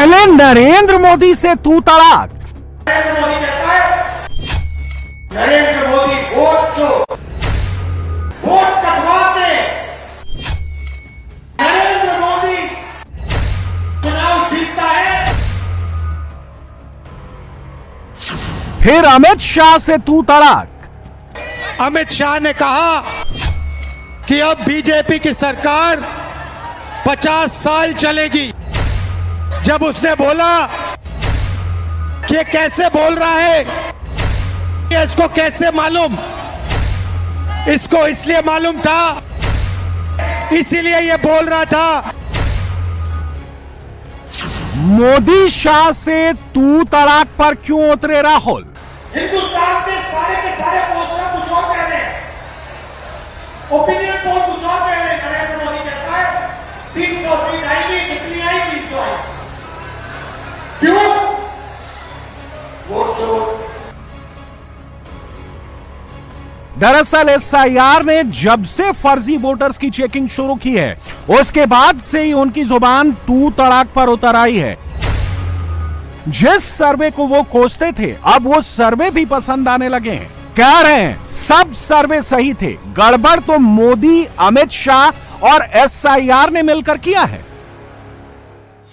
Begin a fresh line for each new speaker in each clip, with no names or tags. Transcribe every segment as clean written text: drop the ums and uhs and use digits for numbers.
पहले नरेंद्र मोदी से तू तड़ाक।
नरेंद्र मोदी कहता है, नरेंद्र मोदी वोट चोर, वोट कटवाते। नरेंद्र मोदी चुनाव जीतता है।
फिर अमित शाह से तू तड़ाक।
अमित शाह ने कहा कि अब बीजेपी की सरकार 50 साल चलेगी। जब उसने बोला कि कैसे बोल रहा है, कि इसको कैसे मालूम, इसको इसलिए मालूम था, इसीलिए ये बोल रहा था।
मोदी शाह से तू तड़ाक पर क्यों उतरे राहुल?
हिंदुस्तान के सारे पोस्टर कुछ और कह रहे हैं, ओपिनियन पोल कुछ और कह रहे हैं। नरेंद्र मोदी कहता है 300 सीट आएगी, कितनी आई? 300 आई। क्यों? वोट चोर।
दरअसल एसआईआर ने जब से फर्जी वोटर्स की चेकिंग शुरू की है, उसके बाद से ही उनकी जुबान तू तड़ाक पर उतर आई है। जिस सर्वे को वो कोसते थे, अब वो सर्वे भी पसंद आने लगे हैं। कह रहे हैं सब सर्वे सही थे, गड़बड़ तो मोदी, अमित शाह और एसआईआर ने मिलकर किया है।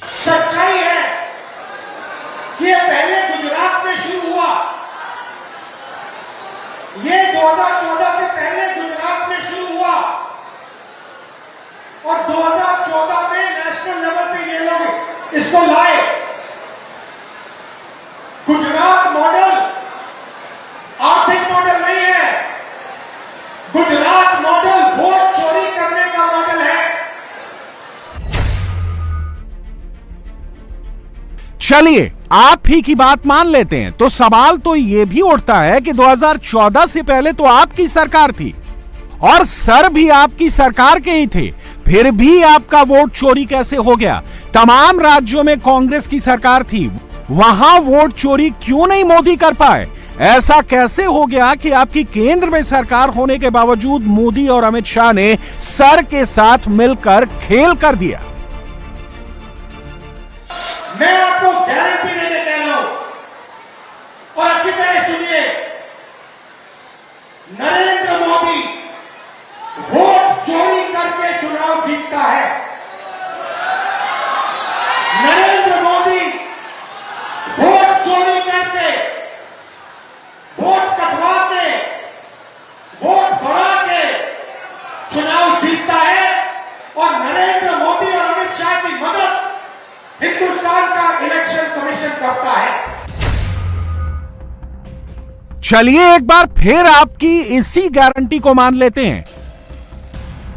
सच्चाई है कि ये पहले गुजरात में शुरू हुआ, ये 2014 से पहले गुजरात में शुरू हुआ और 2014 में नेशनल लेवल पे ये लोग इसको लाए। गुजरात मॉडल आर्थिक मॉडल नहीं है, गुजरात मॉडल वोट चोरी करने का मॉडल है।
चलिए आप ही की बात मान लेते हैं, तो सवाल तो यह भी उठता है कि 2014 से पहले तो आपकी सरकार थी और सर भी आपकी सरकार के ही थे, फिर भी आपका वोट चोरी कैसे हो गया? तमाम राज्यों में कांग्रेस की सरकार थी, वहां वोट चोरी क्यों नहीं मोदी कर पाए? ऐसा कैसे हो गया कि आपकी केंद्र में सरकार होने के बावजूद मोदी और अमित शाह ने सर के साथ मिलकर खेल कर दिया?
मैं आपको गारंटी देके कह रहा हूं और अच्छी तरह सुनिए, नरेंद्र मोदी वोट चोरी करके चुनाव जीतता है। नरेंद्र मोदी वोट चोरी करके, वोट कटवा के, वोट बढ़ा के चुनाव जीतता है और नरेंद्र मोदी और अमित शाह की मदद हिंदुस्तान का इलेक्शन कमीशन करता है।
चलिए एक बार फिर आपकी इसी गारंटी को मान लेते हैं।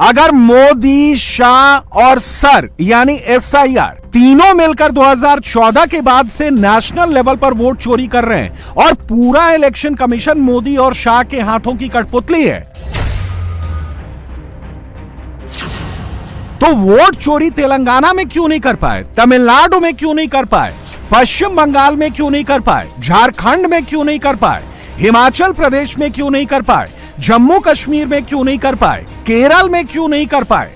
अगर मोदी, शाह और सर यानी एसआईआर तीनों मिलकर 2014 के बाद से नेशनल लेवल पर वोट चोरी कर रहे हैं और पूरा इलेक्शन कमीशन मोदी और शाह के हाथों की कठपुतली है, तो वोट चोरी तेलंगाना में क्यों नहीं कर पाए? तमिलनाडु में क्यों नहीं कर पाए? पश्चिम बंगाल में क्यों नहीं कर पाए? झारखंड में क्यों नहीं कर पाए? हिमाचल प्रदेश में क्यों नहीं कर पाए? जम्मू कश्मीर में क्यों नहीं कर पाए? केरल में क्यों नहीं कर पाए?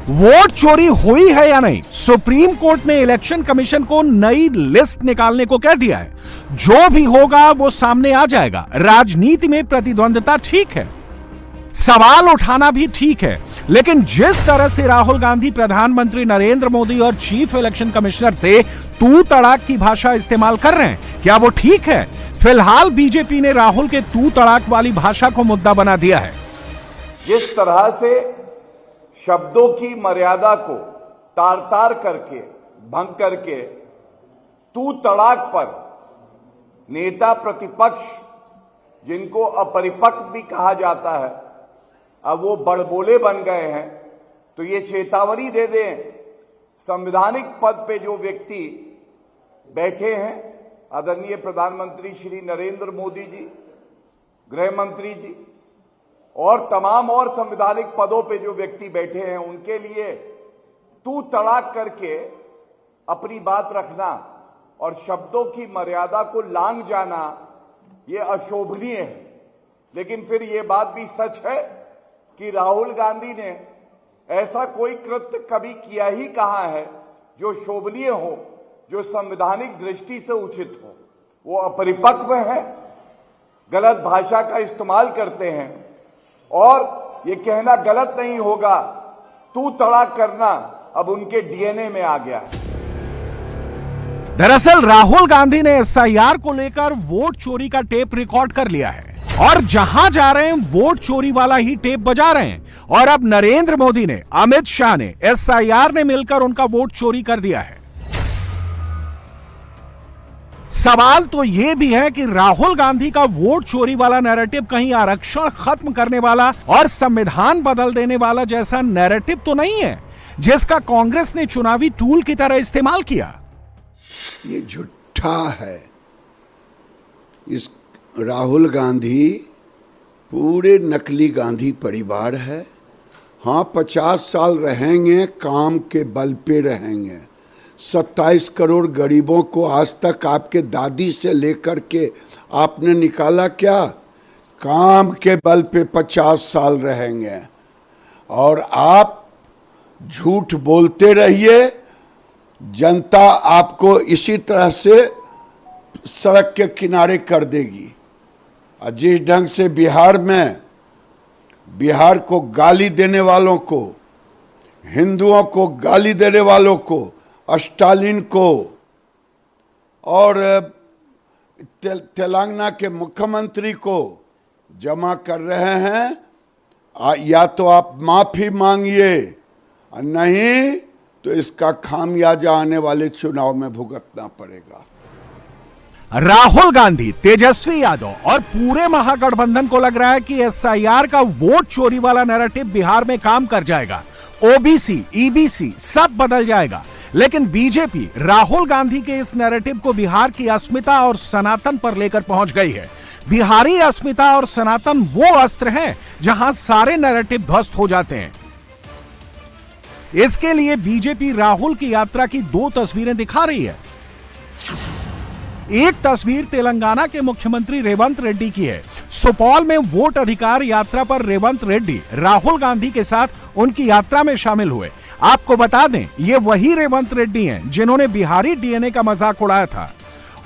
वोट चोरी हुई है या नहीं? सुप्रीम कोर्ट ने इलेक्शन कमीशन को नई लिस्ट निकालने को कह दिया है। जो भी होगा वो सामने आ जाएगा। राजनीति में प्रतिद्वंद्विता ठीक है, सवाल उठाना भी ठीक है, लेकिन जिस तरह से राहुल गांधी प्रधानमंत्री नरेंद्र मोदी और चीफ इलेक्शन कमिश्नर से तू तड़ाक की भाषा इस्तेमाल कर रहे हैं, क्या वो ठीक है? फिलहाल बीजेपी ने राहुल के तू तड़ाक वाली भाषा को मुद्दा बना दिया है।
जिस तरह से शब्दों की मर्यादा को तार तार करके, भंग करके तू तड़ाक पर नेता प्रतिपक्ष, जिनको अपरिपक्व भी कहा जाता है, अब वो बड़बोले बन गए हैं, तो ये चेतावनी दे दें संवैधानिक पद पे जो व्यक्ति बैठे हैं, आदरणीय प्रधानमंत्री श्री नरेंद्र मोदी जी, गृह मंत्री जी और तमाम और संवैधानिक पदों पे जो व्यक्ति बैठे हैं, उनके लिए तू तड़ाक करके अपनी बात रखना और शब्दों की मर्यादा को लांघ जाना, ये अशोभनीय है। लेकिन फिर ये बात भी सच है कि राहुल गांधी ने ऐसा कोई कृत्य कभी किया ही कहाँ है जो शोभनीय हो, जो संवैधानिक दृष्टि से उचित हो, वो अपरिपक्व है, गलत भाषा का इस्तेमाल करते हैं और ये कहना गलत नहीं होगा, तू तड़ाक करना अब उनके डीएनए में आ गया है।
दरअसल राहुल गांधी ने एसआईआर को लेकर वोट चोरी का टेप रिकॉर्ड कर लिया है और जहां जा रहे हैं वोट चोरी वाला ही टेप बजा रहे हैं। और अब नरेंद्र मोदी ने, अमित शाह ने, एसआईआर ने मिलकर उनका वोट चोरी कर दिया है। सवाल तो यह भी है कि राहुल गांधी का वोट चोरी वाला नैरेटिव कहीं आरक्षण खत्म करने वाला और संविधान बदल देने वाला जैसा नैरेटिव तो नहीं है जिसका कांग्रेस ने चुनावी टूल की तरह इस्तेमाल किया।
ये झूठा है। इस राहुल गांधी पूरे नकली गांधी परिवार है। हाँ, 50 साल रहेंगे, काम के बल पे रहेंगे। 27 करोड़ गरीबों को आज तक आपके दादी से लेकर के आपने निकाला क्या? काम के बल पे 50 साल रहेंगे और आप झूठ बोलते रहिए। जनता आपको इसी तरह से सड़क के किनारे कर देगी। और जिस ढंग से बिहार को गाली देने वालों को, हिंदुओं को गाली देने वालों को, स्टालिन को और तेलंगाना के मुख्यमंत्री को जमा कर रहे हैं, या तो आप माफी मांगिए और नहीं तो इसका खामियाजा आने वाले चुनाव में भुगतना पड़ेगा।
राहुल गांधी, तेजस्वी यादव और पूरे महागठबंधन को लग रहा है कि एसआईआर का वोट चोरी वाला नैरेटिव बिहार में काम कर जाएगा। ओबीसी, ईबीसी सब बदल जाएगा। लेकिन बीजेपी राहुल गांधी के इस नैरेटिव को बिहार की अस्मिता और सनातन पर लेकर पहुंच गई है। बिहारी अस्मिता और सनातन वो अस्त्र हैं जहां सारे नैरेटिव ध्वस्त हो जाते हैं। इसके लिए बीजेपी राहुल की यात्रा की 2 तस्वीरें दिखा रही है। एक तस्वीर तेलंगाना के मुख्यमंत्री रेवंत रेड्डी की है। सुपौल में वोट अधिकार यात्रा पर रेवंत रेड्डी राहुल गांधी के साथ उनकी यात्रा में शामिल हुए। आपको बता दें, ये वही रेवंत रेड्डी हैं जिन्होंने बिहारी डीएनए का मजाक उड़ाया था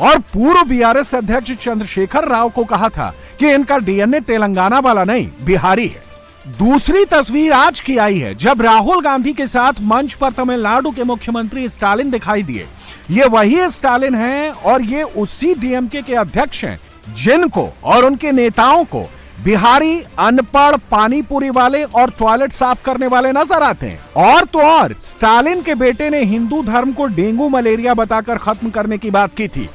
और पूर्व बीआरएस अध्यक्ष चंद्रशेखर राव को कहा था कि इनका डीएनए तेलंगाना वाला नहीं, बिहारी है। दूसरी तस्वीर आज की आई है जब राहुल गांधी के साथ मंच पर तमिलनाडु के मुख्यमंत्री स्टालिन दिखाई दिए। ये वही स्टालिन हैं और ये उसी डीएमके के अध्यक्ष हैं जिनको और उनके नेताओं को बिहारी, अनपढ़, पानीपुरी वाले और टॉयलेट साफ करने वाले नजर आते हैं। और तो और स्टालिन के बेटे ने हिंदू धर्म को डेंगू मलेरिया बताकर खत्म करने की बात की थी।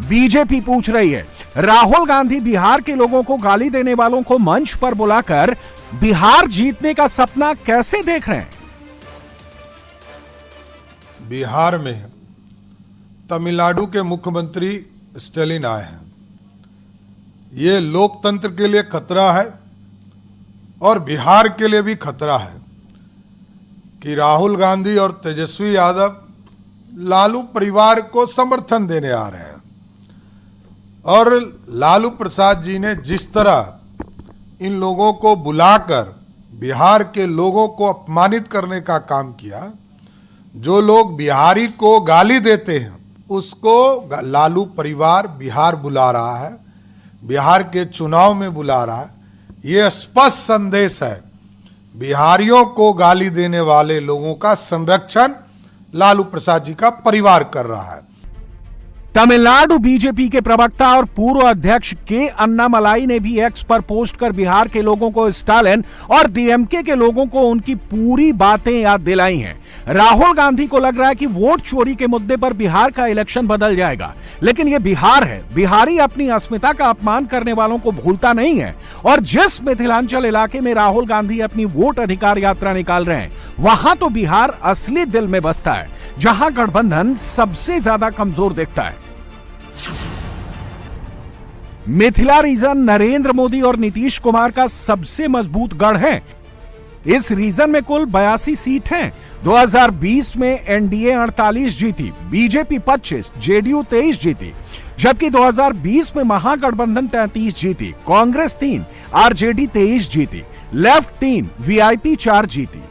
बीजेपी पूछ रही है, राहुल गांधी बिहार के लोगों को गाली देने वालों को मंच पर बुलाकर बिहार जीतने का सपना कैसे देख रहे हैं?
बिहार में तमिलनाडु के मुख्यमंत्री स्टालिन आए हैं। ये लोकतंत्र के लिए खतरा है और बिहार के लिए भी खतरा है कि राहुल गांधी और तेजस्वी यादव लालू परिवार को समर्थन देने आ रहे हैं। और लालू प्रसाद जी ने जिस तरह इन लोगों को बुलाकर बिहार के लोगों को अपमानित करने का काम किया, जो लोग बिहारी को गाली देते हैं उसको लालू परिवार बिहार बुला रहा है, बिहार के चुनाव में बुला रहा है। ये स्पष्ट संदेश है, बिहारियों को गाली देने वाले लोगों का संरक्षण लालू प्रसाद जी का परिवार कर रहा है।
तमिलनाडु बीजेपी के प्रवक्ता और पूर्व अध्यक्ष के अन्नामलाई ने भी एक्स पर पोस्ट कर बिहार के लोगों को स्टालिन और डीएमके के लोगों को उनकी पूरी बातें याद दिलाई हैं। राहुल गांधी को लग रहा है कि वोट चोरी के मुद्दे पर बिहार का इलेक्शन बदल जाएगा, लेकिन यह बिहार है। बिहारी अपनी अस्मिता का अपमान करने वालों को भूलता नहीं है और जिस मिथिलांचल इलाके में राहुल गांधी अपनी वोट अधिकार यात्रा निकाल रहे हैं, वहां तो बिहार असली दिल में बसता है, जहां गठबंधन सबसे ज्यादा कमजोर दिखता है। मिथिला रीजन नरेंद्र मोदी और नीतीश कुमार का सबसे मजबूत गढ़ है। इस रीजन में कुल 82 सीट हैं। 2020 में एनडीए 48 जीती, बीजेपी 25, जेडीयू 23 जीती, जबकि 2020 में महागठबंधन 33 जीती, कांग्रेस 3, आरजेडी 23 जीती, लेफ्ट 3, वीआईपी 4 जीती।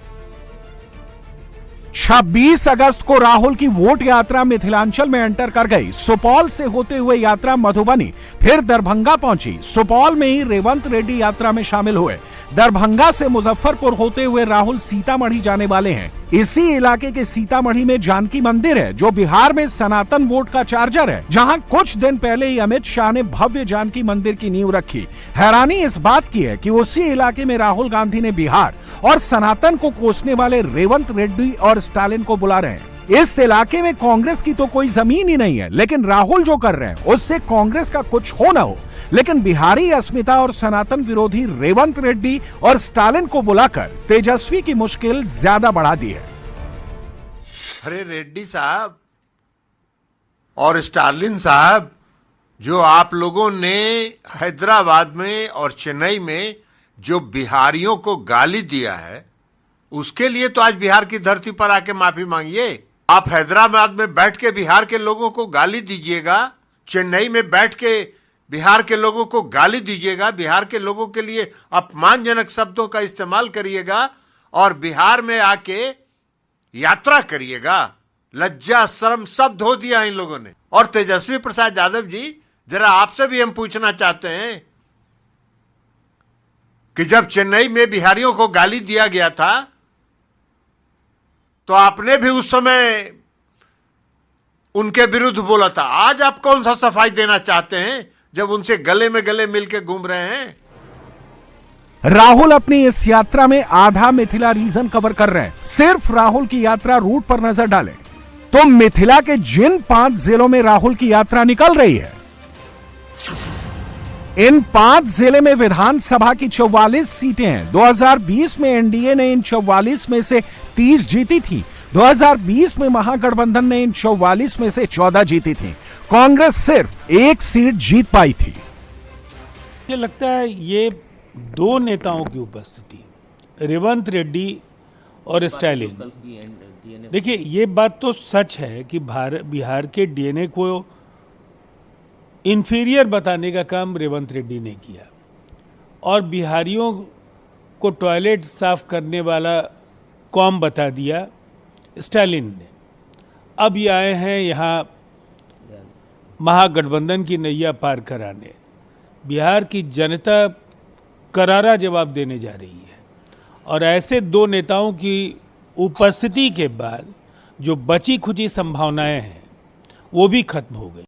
26 अगस्त को राहुल की वोट यात्रा मिथिलांचल में एंटर कर गई। सुपौल से होते हुए यात्रा मधुबनी, फिर दरभंगा पहुंची। सुपौल में ही रेवंत रेड्डी यात्रा में शामिल हुए। दरभंगा से मुजफ्फरपुर होते हुए राहुल सीतामढ़ी जाने वाले हैं। इसी इलाके के सीतामढ़ी में जानकी मंदिर है, जो बिहार में सनातन वोट का चार्जर है, जहां कुछ दिन पहले ही अमित शाह ने भव्य जानकी मंदिर की नींव रखी। हैरानी इस बात की है कि उसी इलाके में राहुल गांधी ने बिहार और सनातन को कोसने वाले रेवंत रेड्डी और स्टालिन को बुला रहे हैं। इस इलाके में कांग्रेस की तो कोई जमीन ही नहीं है, लेकिन राहुल जो कर रहे हैं उससे कांग्रेस का कुछ हो ना हो, लेकिन बिहारी अस्मिता और सनातन विरोधी रेवंत रेड्डी और स्टालिन को बुलाकर तेजस्वी की मुश्किल ज्यादा बढ़ा दी है।
अरे रेड्डी साहब और स्टालिन साहब, जो आप लोगों ने हैदराबाद में और चेन्नई में जो बिहारियों को गाली दिया है, उसके लिए तो आज बिहार की धरती पर आके माफी मांगिए। आप हैदराबाद में बैठ के बिहार के लोगों को गाली दीजिएगा, चेन्नई में बैठ के बिहार के लोगों को गाली दीजिएगा, बिहार के लोगों के लिए अपमानजनक शब्दों का इस्तेमाल करिएगा और बिहार में आके यात्रा करिएगा। लज्जा शर्म सब धो दिया इन लोगों ने। और तेजस्वी प्रसाद यादव जी, जरा आपसे भी हम पूछना चाहते हैं कि जब चेन्नई में बिहारियों को गाली दिया गया था तो आपने भी उस समय उनके विरुद्ध बोला था। आज आप कौन सा सफाई देना चाहते हैं जब उनसे गले में गले मिलकर घूम रहे हैं?
राहुल अपनी इस यात्रा में आधा मिथिला रीजन कवर कर रहे हैं। सिर्फ राहुल की यात्रा रूट पर नजर डालें तो मिथिला के जिन 5 जिलों में राहुल की यात्रा निकल रही है, इन 5 जिले में विधानसभा की 44 सीटें हैं। 2020 में एनडीए ने इन 44 में से 30 जीती थी। 2020 में महागठबंधन ने इन 44 में से 14 जीती थी। कांग्रेस सिर्फ 1 सीट जीत पाई थी।
मुझे लगता है ये 2 नेताओं की उपस्थिति, रेवंत रेड्डी और स्टालिन। देखिए, ये बात तो सच है कि बिहार के डीएनए को इन्फीरियर बताने का काम रेवंत रेड्डी ने किया और बिहारियों को टॉयलेट साफ करने वाला कौम बता दिया स्टालिन ने। अब ये आए हैं यहाँ महागठबंधन की नैया पार कराने। बिहार की जनता करारा जवाब देने जा रही है और ऐसे 2 नेताओं की उपस्थिति के बाद जो बची खुची संभावनाएं हैं वो भी खत्म हो गई।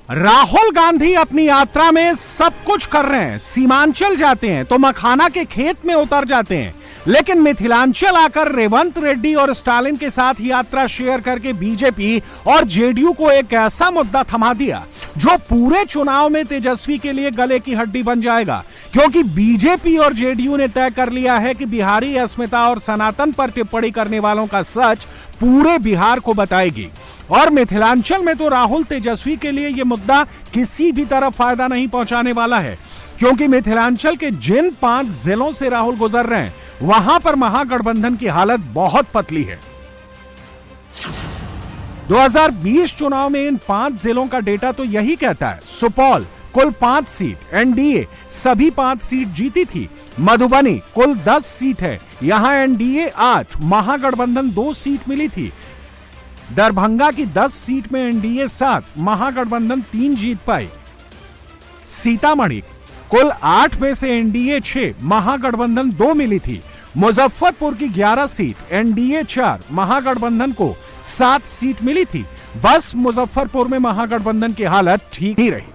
राहुल गांधी अपनी यात्रा में सब कुछ कर रहे हैं। सीमांचल जाते हैं तो मखाना के खेत में उतर जाते हैं, लेकिन मिथिलांचल आकर रेवंत रेड्डी और स्टालिन के साथ यात्रा शेयर करके बीजेपी और जेडीयू को एक ऐसा मुद्दा थमा दिया जो पूरे चुनाव में तेजस्वी के लिए गले की हड्डी बन जाएगा, क्योंकि बीजेपी और जेडीयू ने तय कर लिया है कि बिहारी अस्मिता और सनातन पर टिप्पणी करने वालों का सच पूरे बिहार को बताएगी। और मिथिलांचल में तो राहुल तेजस्वी के लिए यह मुद्दा किसी भी तरफ फायदा नहीं पहुंचाने वाला है, क्योंकि मिथिलांचल के जिन 5 जिलों से राहुल गुजर रहे हैं वहां पर महागठबंधन की हालत बहुत पतली है। 2020 चुनाव में इन 5 जिलों का डेटा तो यही कहता है। सुपौल कुल 5 सीट, एनडीए सभी 5 सीट जीती थी। मधुबनी कुल 10 सीट है, यहां एनडीए 8, महागठबंधन 2 सीट मिली थी। दरभंगा की 10 सीट में एनडीए 7, महागठबंधन 3 जीत पाई। सीतामढ़ी कुल 8 में से एनडीए 6, महागठबंधन 2 मिली थी। मुजफ्फरपुर की 11 सीट, एनडीए 4, महागठबंधन को 7 सीट मिली थी। बस मुजफ्फरपुर में महागठबंधन की हालत ठीक ही रही।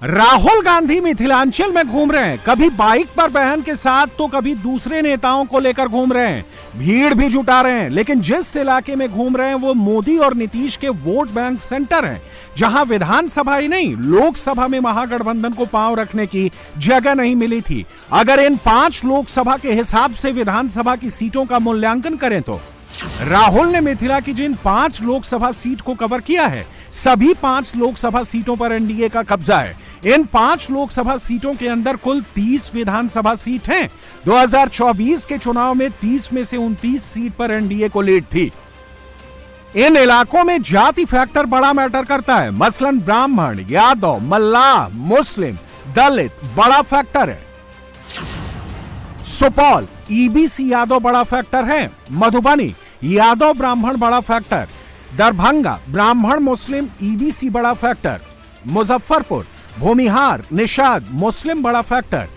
राहुल गांधी मिथिलांचल में घूम रहे हैं, कभी बाइक पर बहन के साथ तो कभी दूसरे नेताओं को लेकर घूम रहे हैं, भीड़ भी जुटा रहे हैं, लेकिन जिस इलाके में घूम रहे हैं वो मोदी और नीतीश के वोट बैंक सेंटर हैं, जहां विधानसभा ही नहीं लोकसभा में महागठबंधन को पांव रखने की जगह नहीं मिली थी। अगर इन 5 लोकसभा के हिसाब से विधानसभा की सीटों का मूल्यांकन करें तो राहुल ने मिथिला की जिन 5 लोकसभा सीट को कवर किया है, सभी 5 लोकसभा सीटों पर एनडीए का कब्जा है। इन 5 लोकसभा सीटों के अंदर कुल 30 विधानसभा सीट हैं। 2024 के चुनाव में 30 में से 29 सीट पर एनडीए को लीड थी। इन इलाकों में जाति फैक्टर बड़ा मैटर करता है, मसलन ब्राह्मण, यादव, मल्लाह, मुस्लिम, दलित बड़ा फैक्टर है। सुपौल ईबीसी यादव बड़ा फैक्टर है, मधुबनी यादव ब्राह्मण बड़ा फैक्टर, दरभंगा ब्राह्मण मुस्लिम ईबीसी बड़ा फैक्टर, मुजफ्फरपुर भूमिहार निषाद मुस्लिम बड़ा फैक्टर,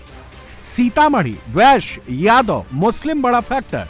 सीतामढ़ी वैश्य यादव मुस्लिम बड़ा फैक्टर।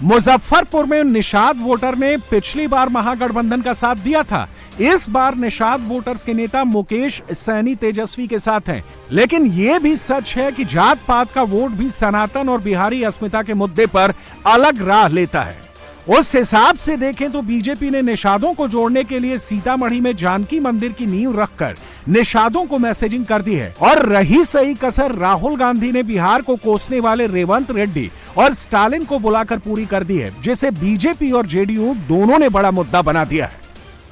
मुजफ्फरपुर में निषाद वोटर ने पिछली बार महागठबंधन का साथ दिया था, इस बार निषाद वोटर्स के नेता मुकेश सैनी तेजस्वी के साथ हैं। लेकिन यह भी सच है कि जात पात का वोट भी सनातन और बिहारी अस्मिता के मुद्दे पर अलग राह लेता है। उस हिसाब से देखें तो बीजेपी ने निषादों को जोड़ने के लिए सीतामढ़ी में जानकी मंदिर की नींव रखकर निषादों को मैसेजिंग कर दी है। और रही सही कसर राहुल गांधी ने बिहार को कोसने वाले रेवंत रेड्डी और स्टालिन को बुलाकर पूरी कर दी है, जिसे बीजेपी और जेडीयू दोनों ने बड़ा मुद्दा बना दिया है।